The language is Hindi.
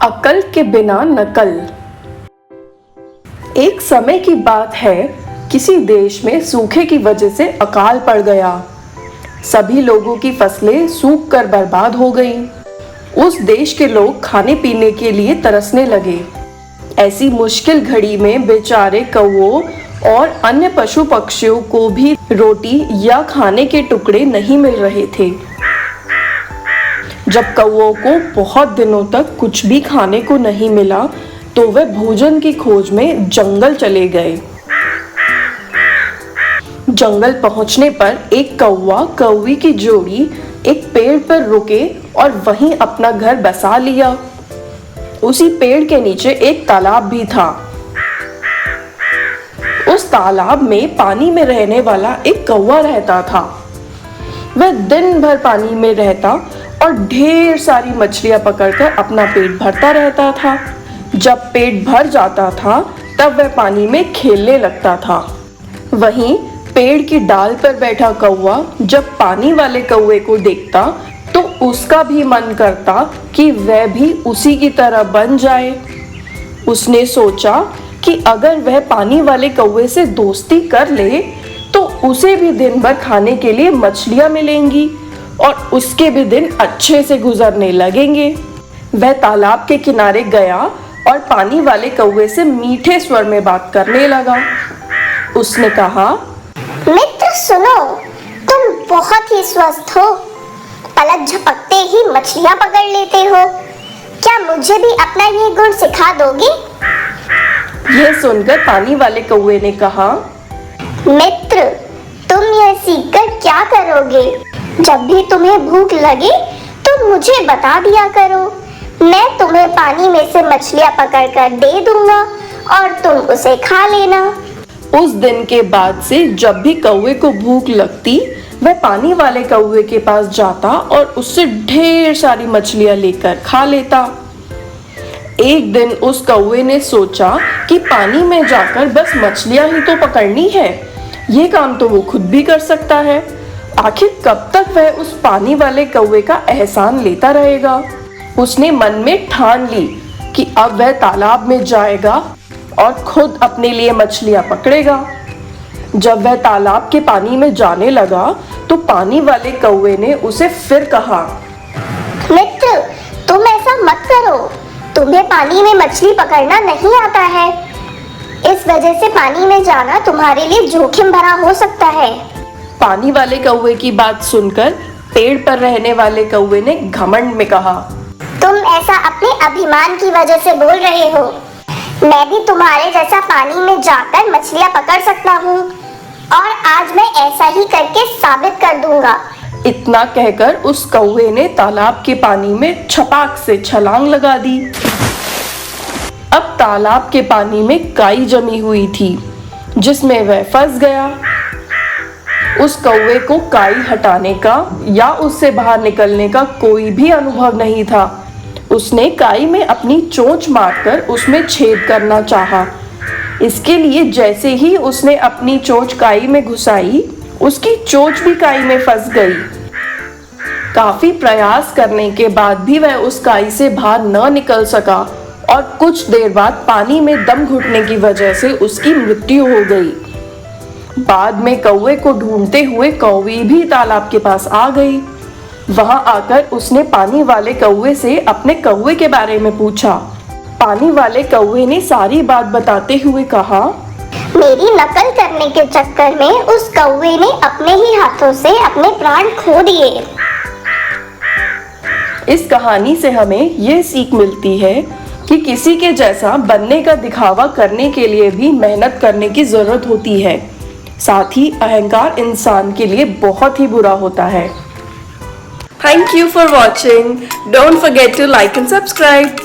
अकल के बिना नकल। एक समय की बात है, किसी देश में सूखे की वजह से अकाल पड़ गया। सभी लोगों की फसलें सूख कर बर्बाद हो गईं। उस देश के लोग खाने पीने के लिए तरसने लगे। ऐसी मुश्किल घड़ी में बेचारे कौओं और अन्य पशु पक्षियों को भी रोटी या खाने के टुकड़े नहीं मिल रहे थे। जब कौओं को बहुत दिनों तक कुछ भी खाने को नहीं मिला तो वे भोजन की खोज में जंगल चले गए। जंगल पहुंचने पर एक कौवा कौवी की जोड़ी एक पेड़ पर रुके और वहीं अपना घर बसा लिया। उसी पेड़ के नीचे एक तालाब भी था। उस तालाब में पानी में रहने वाला एक कौवा रहता था। वह दिन भर पानी में रहता और ढेर सारी मछलियां पकड़कर अपना पेट भरता रहता था। जब पेट भर जाता था तब वह पानी में खेलने लगता था। वहीं पेड़ की डाल पर बैठा कौवा जब पानी वाले कौवे को देखता तो उसका भी मन करता कि वह भी उसी की तरह बन जाए। उसने सोचा कि अगर वह पानी वाले कौवे से दोस्ती कर ले तो उसे भी दिन भर खाने के लिए मछलियां मिलेंगी और उसके भी दिन अच्छे से गुजरने लगेंगे। वह तालाब के किनारे गया और पानी वाले कौवे से मीठे स्वर में बात करने लगा। उसने कहा, मित्र सुनो, तुम बहुत ही स्वस्थ हो। पलक झपकते ही मछलियां पकड़ लेते हो। क्या मुझे भी अपना ये गुण सिखा दोगे? यह सुनकर पानी वाले कौवे ने कहा, मित्र, तुम यह सीखकर क्या करोगे? जब भी तुम्हें भूख लगे तो मुझे बता दिया करो। मैं तुम्हें पानी में से मछलियां पकड़कर दे दूंगा और तुम उसे खा लेना। उस दिन के बाद से जब भी कौवे को भूख लगती वह पानी वाले कौवे के पास जाता और उससे ढेर सारी मछलियां लेकर खा लेता। एक दिन उस कौवे ने सोचा कि पानी में जाकर बस मछलियां ही तो पकड़नी है, ये काम तो वो खुद भी कर सकता है। आखिर कब तक वह उस पानी वाले कौवे का एहसान लेता रहेगा। उसने मन में ठान ली कि अब वह तालाब में जाएगा और खुद अपने लिए मछलियां पकड़ेगा। जब वह तालाब के पानी में जाने लगा तो पानी वाले कौवे ने उसे फिर कहा, मित्र, तुम ऐसा मत करो। तुम्हें पानी में मछली पकड़ना नहीं आता है। इस वजह से पानी में जाना तुम्हारे लिए जोखिम भरा हो सकता है। पानी वाले कौवे की बात सुनकर पेड़ पर रहने वाले कौवे ने घमंड में कहा, तुम ऐसा अपने अभिमान की वजह से बोल रहे हो। मैं भी तुम्हारे जैसा पानी में जाकर मछलियां पकड़ सकता हूँ और आज मैं ऐसा ही करके साबित कर दूंगा। इतना कहकर उस कौवे ने तालाब के पानी में छपाक से छलांग लगा दी। अब तालाब के पानी में काई जमी हुई थी जिसमें वह फंस गया। उस कौवे को काई हटाने का या उससे बाहर निकलने का कोई भी अनुभव नहीं था। उसने काई में अपनी चोंच मारकर उसमें छेद करना चाहा। इसके लिए जैसे ही उसने अपनी चोंच काई में घुसाई, उसकी चोंच भी काई में फंस गई। काफी प्रयास करने के बाद भी वह उस काई से बाहर न निकल सका और कुछ देर बाद पानी में दम घुटने की वजह से उसकी मृत्यु हो गई। बाद में कौवे को ढूंढते हुए कौवी भी तालाब के पास आ गई। वहां आकर उसने पानी वाले कौवे से अपने कौवे के बारे में पूछा। पानी वाले कौवे ने सारी बात बताते हुए कहा, मेरी नकल करने के चक्कर में उस कौवे ने अपने ही हाथों से अपने प्राण खो दिए। इस कहानी से हमें यह सीख मिलती है कि किसी के जैसा बनने का दिखावा करने के लिए भी मेहनत करने की जरूरत होती है। साथ ही अहंकार इंसान के लिए बहुत ही बुरा होता है। Thank you for watching. Don't forget to like and subscribe.